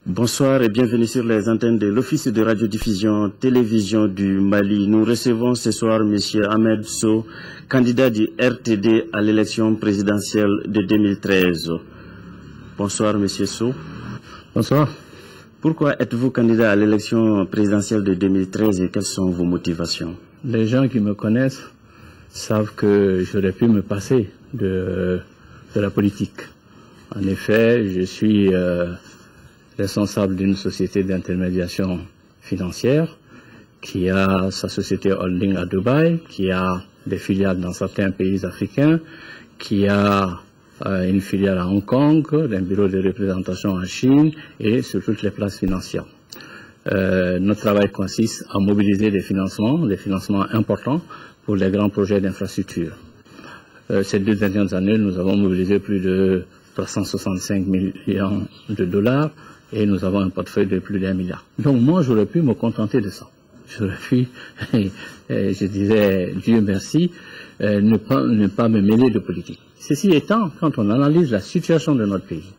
Bonsoir et bienvenue sur les antennes de l'Office de radiodiffusion télévision du Mali. Nous recevons ce soir M. Ahmed Sow, candidat du RTD à l'élection présidentielle de 2013. Bonsoir M. Sow. Bonsoir. Pourquoi êtes-vous candidat à l'élection présidentielle de 2013 et quelles sont vos motivations? Les gens qui me connaissent savent que j'aurais pu me passer de la politique. En effet, je suis responsable d'une société d'intermédiation financière qui a sa société holding à Dubaï, qui a des filiales dans certains pays africains, qui a une filiale à Hong Kong, un bureau de représentation en Chine et sur toutes les places financières. Notre travail consiste à mobiliser des financements importants pour les grands projets d'infrastructure. Ces 2 dernières années, nous avons mobilisé plus de 365 millions de dollars et nous avons un portefeuille de plus d'1 milliard. Donc moi, j'aurais pu me contenter de ça. J'aurais pu, je disais, Dieu merci, ne pas me mêler de politique. Ceci étant, quand on analyse la situation de notre pays,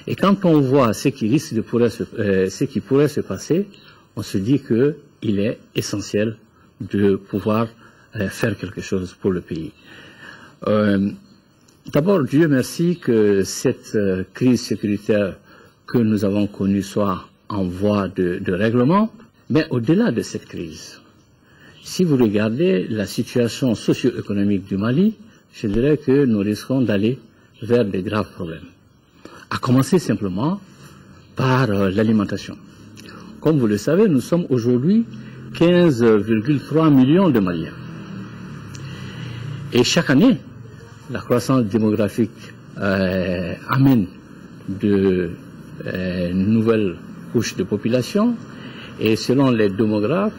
et quand on voit ce qui pourrait se passer, on se dit qu'il est essentiel de pouvoir faire quelque chose pour le pays. D'abord, Dieu merci que cette crise sécuritaire que nous avons connue soit en voie de règlement, mais au-delà de cette crise, si vous regardez la situation socio-économique du Mali, je dirais que nous risquons d'aller vers de graves problèmes. À commencer simplement par l'alimentation. Comme vous le savez, nous sommes aujourd'hui 15,3 millions de Maliens. Et chaque année, la croissance démographique amène de nouvelles couches de population. Et selon les démographes,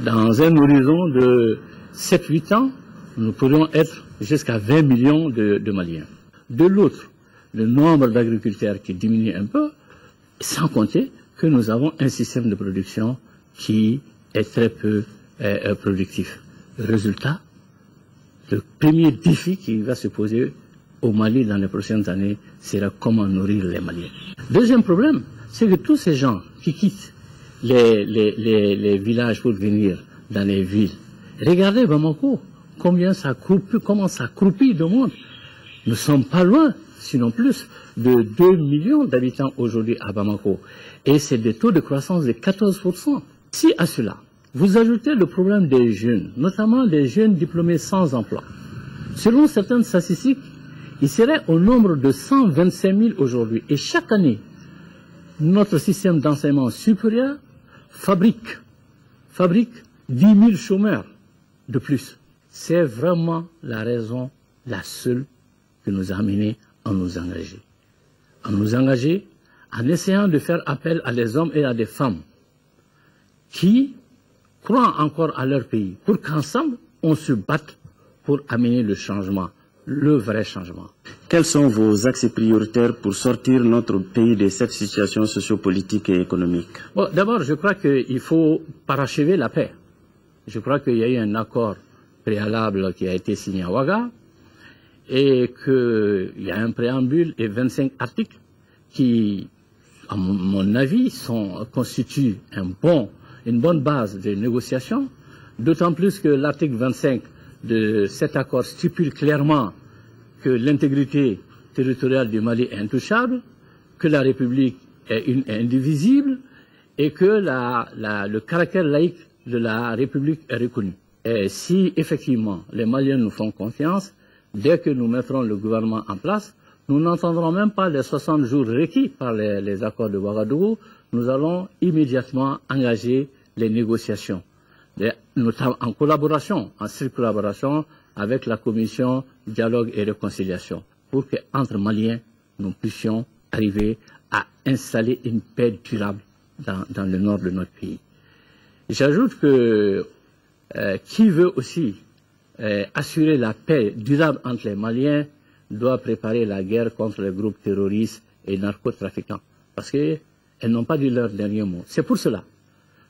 dans un horizon de 7-8 ans, nous pourrions être jusqu'à 20 millions de Maliens. De l'autre, le nombre d'agriculteurs qui diminue un peu, sans compter que nous avons un système de production qui est très peu productif. Résultat, le premier défi qui va se poser au Mali dans les prochaines années sera comment nourrir les Maliens. Deuxième problème, c'est que tous ces gens qui quittent les villages pour venir dans les villes, regardez Bamako, comment ça croupit de monde. Nous ne sommes pas loin, sinon plus, de 2 millions d'habitants aujourd'hui à Bamako. Et c'est des taux de croissance de 14%. Si à cela, vous ajoutez le problème des jeunes, notamment des jeunes diplômés sans emploi, selon certaines statistiques, il serait au nombre de 125 000 aujourd'hui. Et chaque année, notre système d'enseignement supérieur fabrique 10 000 chômeurs de plus. C'est vraiment la raison, la seule, qui nous a amenés à nous engager. À nous engager en essayant de faire appel à des hommes et à des femmes qui croient encore à leur pays, pour qu'ensemble, on se batte pour amener le changement, le vrai changement. Quels sont vos axes prioritaires pour sortir notre pays de cette situation sociopolitique et économique? Bon, d'abord, je crois qu'il faut parachever la paix. Je crois qu'il y a eu un accord préalable qui a été signé à Ouaga et qu'il y a un préambule et 25 articles qui, à mon avis, constituent une bonne base de négociation, d'autant plus que l'article 25 de cet accord stipule clairement que l'intégrité territoriale du Mali est intouchable, que la République est indivisible et que le caractère laïque de la République est reconnu. Et si effectivement les Maliens nous font confiance, dès que nous mettrons le gouvernement en place, nous n'entendrons même pas les 60 jours requis par les accords de Ouagadougou, nous allons immédiatement engager les négociations, notamment en collaboration, en stricte collaboration avec la commission dialogue et réconciliation, pour qu'entre Maliens, nous puissions arriver à installer une paix durable dans le nord de notre pays. J'ajoute que qui veut aussi assurer la paix durable entre les Maliens doit préparer la guerre contre les groupes terroristes et narcotrafiquants, parce qu'elles n'ont pas dit leur dernier mot. C'est pour cela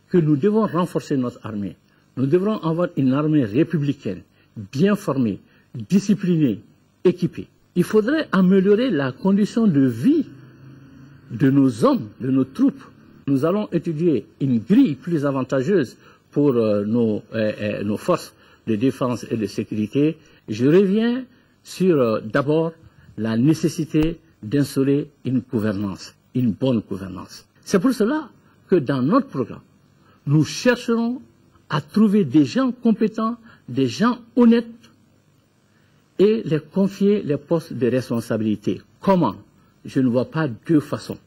que nous devons renforcer notre armée. Nous devrons avoir une armée républicaine, bien formée, disciplinés, équipés. Il faudrait améliorer la condition de vie de nos hommes, de nos troupes. Nous allons étudier une grille plus avantageuse pour nos forces de défense et de sécurité. Je reviens sur d'abord la nécessité d'instaurer une gouvernance, une bonne gouvernance. C'est pour cela que dans notre programme, nous chercherons à trouver des gens compétents, des gens honnêtes et les confier les postes de responsabilité. Comment? Je ne vois pas deux façons.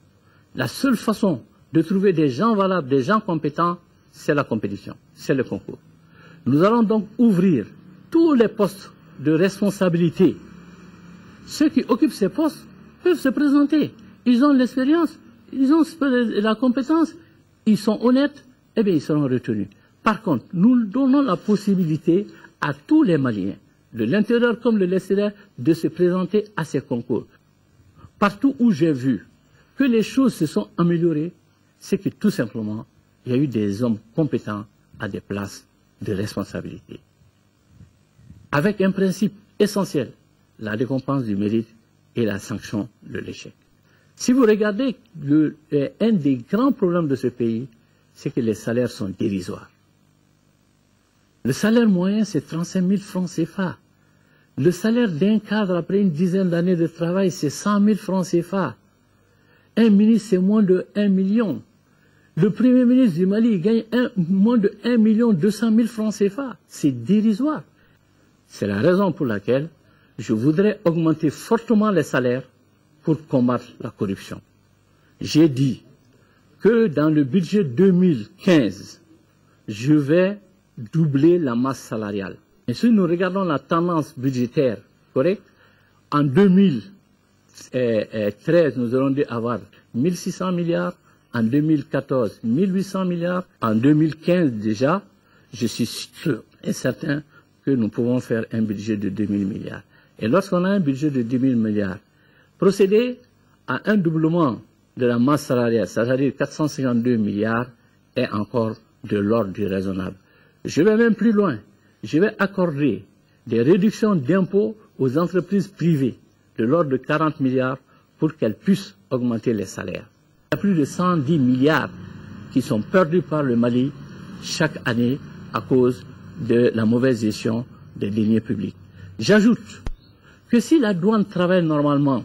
La seule façon de trouver des gens valables, des gens compétents, c'est la compétition, c'est le concours. Nous allons donc ouvrir tous les postes de responsabilité. Ceux qui occupent ces postes peuvent se présenter. Ils ont l'expérience, ils ont la compétence, ils sont honnêtes, eh bien ils seront retenus. Par contre, nous donnons la possibilité à tous les Maliens, de l'intérieur comme de l'extérieur, de se présenter à ces concours. Partout où j'ai vu que les choses se sont améliorées, c'est que tout simplement, il y a eu des hommes compétents à des places de responsabilité. Avec un principe essentiel, la récompense du mérite et la sanction de l'échec. Si vous regardez un des grands problèmes de ce pays, c'est que les salaires sont dérisoires. Le salaire moyen, c'est 35 000 francs CFA. Le salaire d'un cadre après une dizaine d'années de travail, c'est 100 000 francs CFA. Un ministre, c'est moins de 1 million. Le Premier ministre du Mali gagne moins de 1 200 000 francs CFA. C'est dérisoire. C'est la raison pour laquelle je voudrais augmenter fortement les salaires pour combattre la corruption. J'ai dit que dans le budget 2015, je vais doubler la masse salariale. Et si nous regardons la tendance budgétaire correcte, en 2013, nous aurons dû avoir 1600 milliards, en 2014, 1800 milliards, en 2015 déjà, je suis sûr et certain que nous pouvons faire un budget de 2000 milliards. Et lorsqu'on a un budget de 2000 milliards, procéder à un doublement de la masse salariale, c'est-à-dire 452 milliards, est encore de l'ordre du raisonnable. Je vais même plus loin. Je vais accorder des réductions d'impôts aux entreprises privées de l'ordre de 40 milliards pour qu'elles puissent augmenter les salaires. Il y a plus de 110 milliards qui sont perdus par le Mali chaque année à cause de la mauvaise gestion des deniers publics. J'ajoute que si la douane travaille normalement,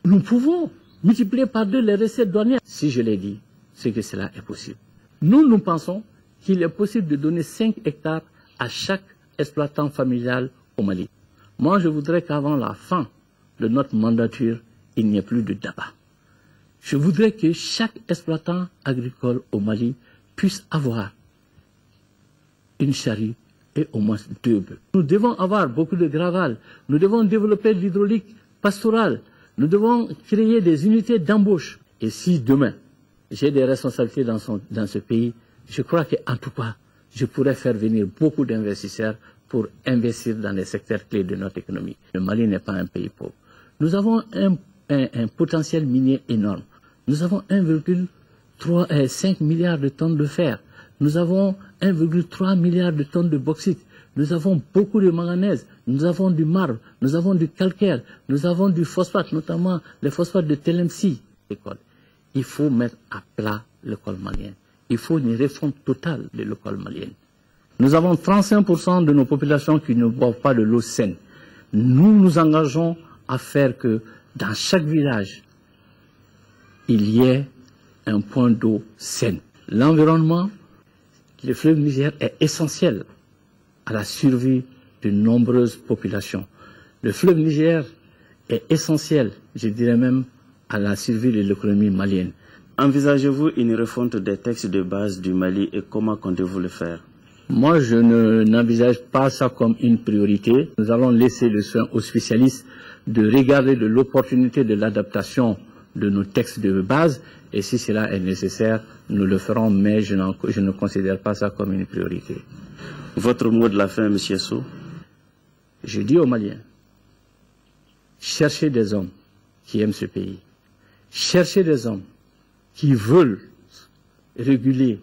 nous pouvons multiplier par 2 les recettes douanières. Si je l'ai dit, c'est que cela est possible. Nous pensons qu'il est possible de donner 5 hectares à chaque exploitant familial au Mali. Moi, je voudrais qu'avant la fin de notre mandature, il n'y ait plus de tabac. Je voudrais que chaque exploitant agricole au Mali puisse avoir une charrue et au moins 2 bœufs. Nous devons avoir beaucoup de gravales. Nous devons développer l'hydraulique pastorale. Nous devons créer des unités d'embauche. Et si demain, j'ai des responsabilités dans ce pays, je crois qu'en tout cas, je pourrais faire venir beaucoup d'investisseurs pour investir dans les secteurs clés de notre économie. Le Mali n'est pas un pays pauvre. Nous avons un potentiel minier énorme. Nous avons 1,5 milliard de tonnes de fer. Nous avons 1,3 milliard de tonnes de bauxite. Nous avons beaucoup de manganèse. Nous avons du marbre. Nous avons du calcaire. Nous avons du phosphate, notamment les phosphates de Telemsi. Il faut mettre à plat l'école malienne. Il faut une réforme totale de l'école malienne. Nous avons 35% de nos populations qui ne boivent pas de l'eau saine. Nous nous engageons à faire que dans chaque village, il y ait un point d'eau saine. L'environnement, le fleuve Niger est essentiel à la survie de nombreuses populations. Le fleuve Niger est essentiel, je dirais même, à la survie de l'économie malienne. Envisagez-vous une refonte des textes de base du Mali et comment comptez-vous le faire? Moi, je n'envisage pas ça comme une priorité. Nous allons laisser le soin aux spécialistes de regarder de l'opportunité de l'adaptation de nos textes de base. Et si cela est nécessaire, nous le ferons, mais je ne considère pas ça comme une priorité. Votre mot de la fin, M. Sow? Je dis aux Maliens, cherchez des hommes qui aiment ce pays. Cherchez des hommes qui veulent réguler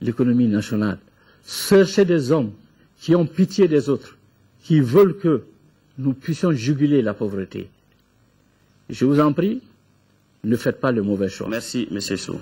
l'économie nationale. Cherchez des hommes qui ont pitié des autres. qui veulent que nous puissions juguler la pauvreté. Je vous en prie, ne faites pas le mauvais choix. Merci, M. Sow.